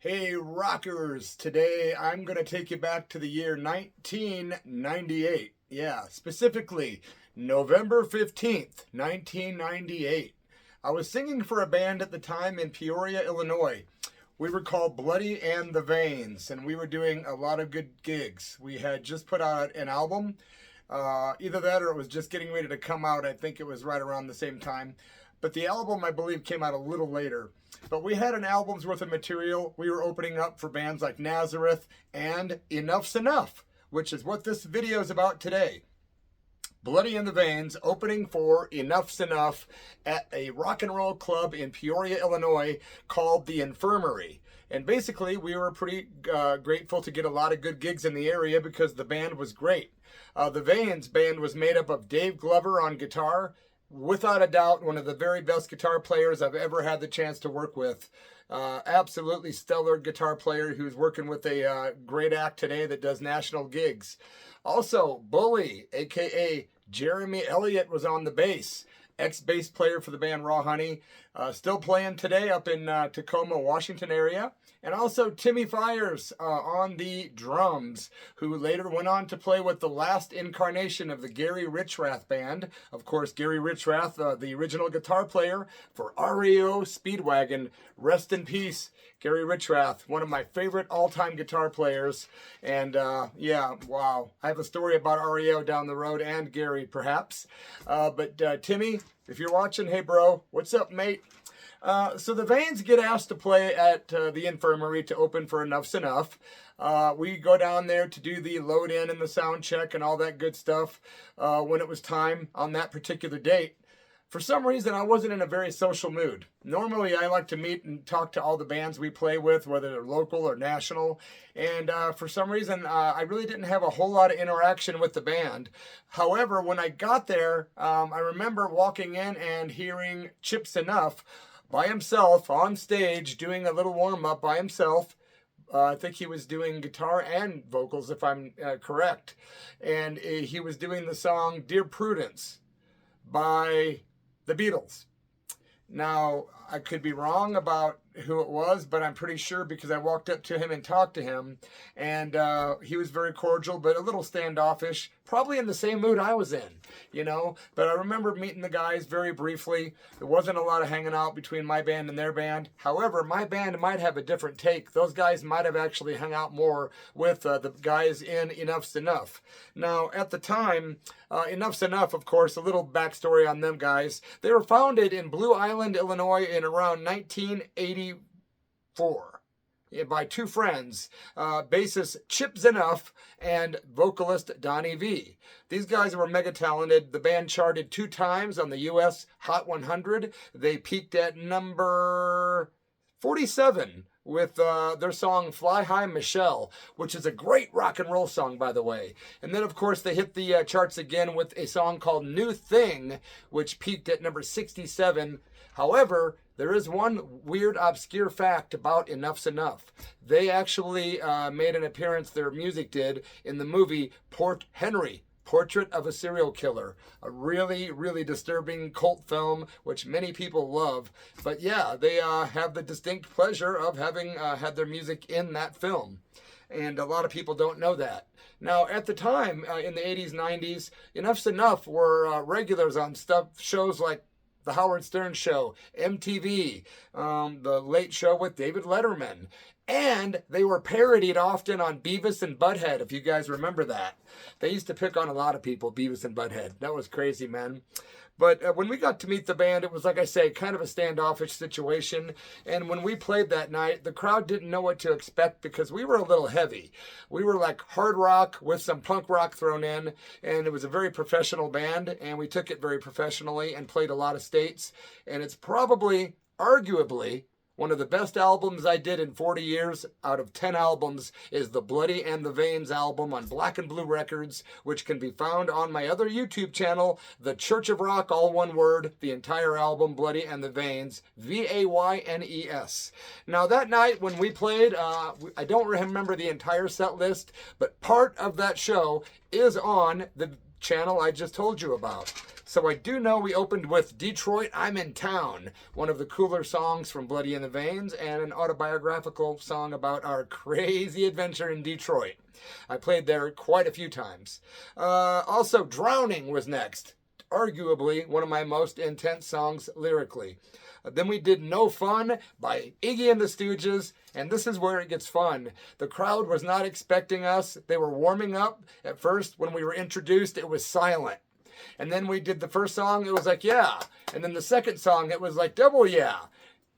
Hey rockers, today I'm going to take you back to the year 1998. Yeah, specifically November 15th, 1998. I was singing for a band at the time in Peoria, Illinois. We were called Bloody and the Vaynes, and we were doing a lot of good gigs. We had just put out an album, either that or it was just getting ready to come out. I think it was right around the same time. But the album, I believe, came out a little later. But we had an album's worth of material. We were opening up for bands like Nazareth and Enuff's Enough, which is what this video is about today. Bloody and the Vaynes opening for Enuff's Enough at a rock and roll club in Peoria, Illinois called the Infirmary. And basically, we were pretty grateful to get a lot of good gigs in the area because the band was great. The Vaynes band was made up of Dave Glover on guitar, without a doubt, one of the very best guitar players I've ever had the chance to work with. Absolutely stellar guitar player who's working with a great act today that does national gigs. Also, Bully, a.k.a. Jeremy Elliott, was on the bass. Ex-bass player for the band Raw Honey. Still playing today up in Tacoma, Washington area. And also Timmy FIERS on the drums, who later went on to play with the last incarnation of the Gary Richrath band. Of course, Gary Richrath, the original guitar player for REO Speedwagon. Rest in peace, Gary Richrath, one of my favorite all-time guitar players. And yeah, wow. I have a story about REO down the road and Gary, perhaps. But Timmy, if you're watching, hey bro, what's up, mate? So the Vaynes get asked to play at the Infirmary to open for Enuff's Enough. We go down there to do the load in and the sound check and all that good stuff when it was time on that particular date. For some reason, I wasn't in a very social mood. Normally, I like to meet and talk to all the bands we play with, whether they're local or national. And for some reason, I really didn't have a whole lot of interaction with the band. However, when I got there, I remember walking in and hearing Chip's Enough by himself on stage, doing a little warm-up by himself. I think he was doing guitar and vocals, if I'm correct. And he was doing the song Dear Prudence by the Beatles. Now, I could be wrong about who it was, but I'm pretty sure because I walked up to him and talked to him, and he was very cordial, but a little standoffish, probably in the same mood I was in, you know. But I remember meeting the guys very briefly. There wasn't a lot of hanging out between my band and their band. However, my band might have a different take. Those guys might have actually hung out more with the guys in Enuff's Enough. Now, at the time, Enuff's Enough, of course, a little backstory on them guys. They were founded in Blue Island, Illinois in around 1984 by two friends, bassist Chip Enoff and vocalist Donnie Vee. These guys were mega talented. The band charted 2 times on the US Hot 100. They peaked at number 47 with their song Fly High Michelle, which is a great rock and roll song, by the way. And then, of course, they hit the charts again with a song called New Thing, which peaked at number 67. However, there is one weird, obscure fact about Enuff's Enough. They actually made an appearance, their music did, in the movie Port Henry, Portrait of a Serial Killer. A really, really disturbing cult film, which many people love. But yeah, they have the distinct pleasure of having had their music in that film. And a lot of people don't know that. Now, at the time, in the 80s, 90s, Enuff's Enough were regulars on shows like The Howard Stern Show, MTV, The Late Show with David Letterman. And they were parodied often on Beavis and Butthead, if you guys remember that. They used to pick on a lot of people, Beavis and Butthead. That was crazy, man. But when we got to meet the band, it was, like I say, kind of a standoffish situation. And when we played that night, the crowd didn't know what to expect because we were a little heavy. We were like hard rock with some punk rock thrown in. And it was a very professional band. And we took it very professionally and played a lot of states. And it's probably, arguably, one of the best albums I did in 40 years out of 10 albums is the Bloody and the Vaynes album on Black and Blue Records, which can be found on my other YouTube channel, The Church of Rock, all one word, the entire album, Bloody and the Vaynes, Vaynes. Now that night when we played, I don't remember the entire set list, but part of that show is on the channel I just told you about. So I do know we opened with Detroit, I'm in Town, one of the cooler songs from Bloody in the Veins, and an autobiographical song about our crazy adventure in Detroit. I played there quite a few times. Also, Drowning was next. Arguably one of my most intense songs lyrically. Then we did No Fun by Iggy and the Stooges, and this is where it gets fun. The crowd was not expecting us. They were warming up. At first, when we were introduced, it was silent. And then we did the first song, it was like, yeah. And then the second song, it was like, double yeah.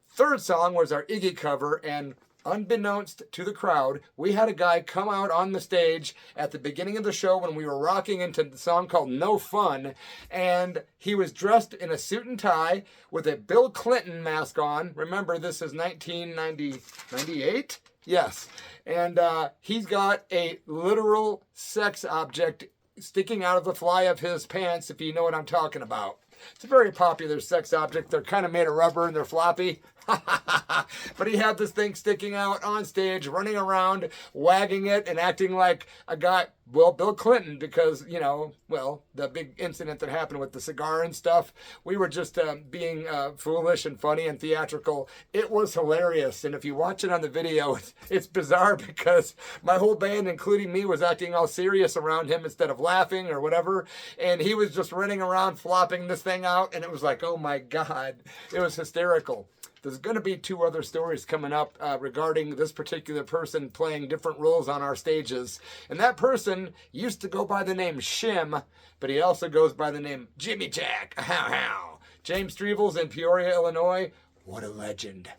Third song was our Iggy cover, and unbeknownst to the crowd, we had a guy come out on the stage at the beginning of the show when we were rocking into the song called No Fun, and he was dressed in a suit and tie with a Bill Clinton mask on. Remember, this is 1998? Yes. And he's got a literal sex object sticking out of the fly of his pants, if you know what I'm talking about. It's a very popular sex object. They're kind of made of rubber and they're floppy. But he had this thing sticking out on stage, running around, wagging it, and acting like a guy, well, Bill Clinton, because, you know, well, the big incident that happened with the cigar and stuff, we were just being foolish and funny and theatrical. It was hilarious, and if you watch it on the video, it's bizarre because my whole band, including me, was acting all serious around him instead of laughing or whatever, and he was just running around flopping this thing out, and it was like, oh my God, it was hysterical. There's going to be 2 other stories coming up regarding this particular person playing different roles on our stages. And that person used to go by the name Shim, but he also goes by the name Jimmy Jack. How, how. James Strevel's in Peoria, Illinois. What a legend.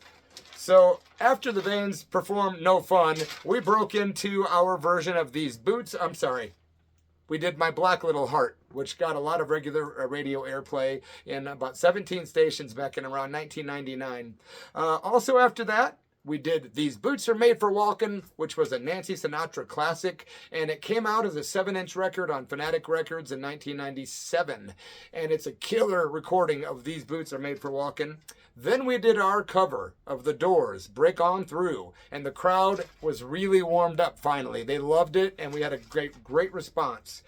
So after the Vaynes performed No Fun, we broke into our version of these boots. I'm sorry. We did My Black Little Heart, which got a lot of regular radio airplay in about 17 stations back in around 1999. Also after that, we did These Boots Are Made for Walkin', which was a Nancy Sinatra classic, and it came out as a 7-inch record on Phonetic Records in 1997. And it's a killer recording of These Boots Are Made for Walkin'. Then we did our cover of The Doors, Break On Through, and the crowd was really warmed up finally. They loved it, and we had a great response.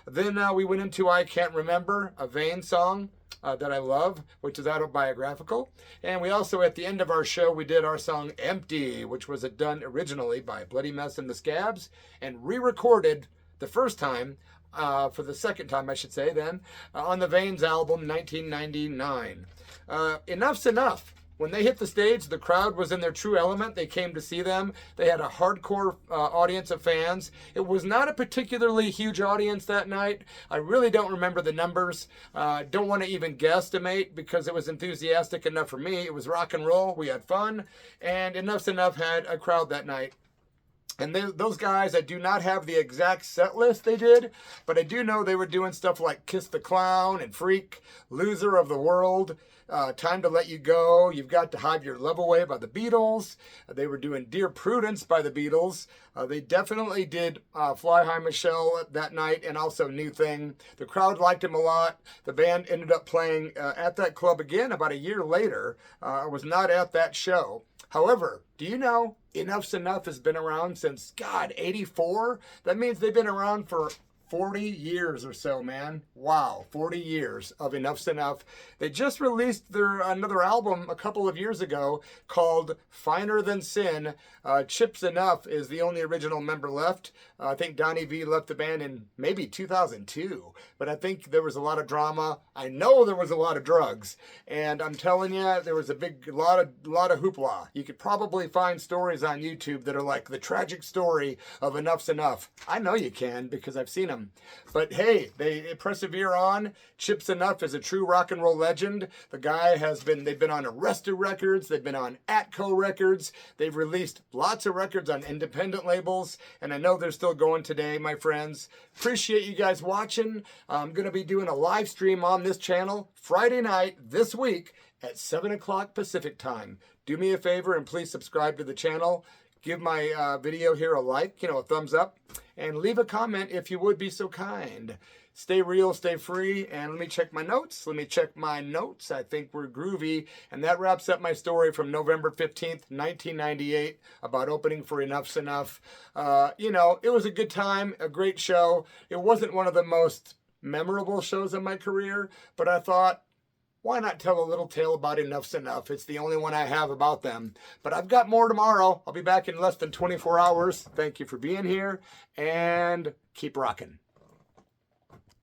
Then we went into I Can't Remember, a Vaynes song that I love, which is autobiographical. And we also, at the end of our show, we did our song Empty, which was done originally by Bloody Mess and the Scabs, and re-recorded the first time, for the second time, I should say, then, on the Vaynes album, 1999. Enuff's Enough. When they hit the stage, the crowd was in their true element. They came to see them. They had a hardcore audience of fans. It was not a particularly huge audience that night. I really don't remember the numbers. Don't want to even guesstimate because it was enthusiastic enough for me. It was rock and roll. We had fun. And Enuff's Enough had a crowd that night. And those guys, I do not have the exact set list they did, but I do know they were doing stuff like Kiss the Clown and Freak, Loser of the World, Time to Let You Go, You've Got to Hide Your Love Away by the Beatles. They were doing Dear Prudence by the Beatles. They definitely did Fly High Michelle that night, and also New Thing. The crowd liked him a lot. The band ended up playing at that club again about a year later. I was not at that show. However, do you know Enuff's Enough has been around since, God, 84? That means they've been around for 40 years or so, man. Wow, 40 years of Enuff's Enough. They just released another album a couple of years ago called Finer Than Sin. Chip's Enough is the only original member left. I think Donnie V left the band in maybe 2002, but I think there was a lot of drama. I know there was a lot of drugs, and I'm telling you, there was a lot of hoopla. You could probably find stories on YouTube that are like the tragic story of Enuff's Enough. I know you can because I've seen them. But hey, they persevere on. Chip's Enough is a true rock and roll legend. The guy they've been on Arrested Records, they've been on Atco Records, they've released lots of records on independent labels, and I know they're still going today, my friends. Appreciate you guys watching. I'm going to be doing a live stream on this channel Friday night this week at 7 o'clock Pacific time. Do me a favor and please subscribe to the channel. Give my video here a like, a thumbs up, and leave a comment if you would be so kind. Stay real, stay free, and let me check my notes. I think we're groovy, and that wraps up my story from November 15th, 1998, about opening for Enuff's Enough. It was a good time, a great show. It wasn't one of the most memorable shows in my career, but I thought, why not tell a little tale about Enuff's Enough? It's the only one I have about them. But I've got more tomorrow. I'll be back in less than 24 hours. Thank you for being here, and keep rocking.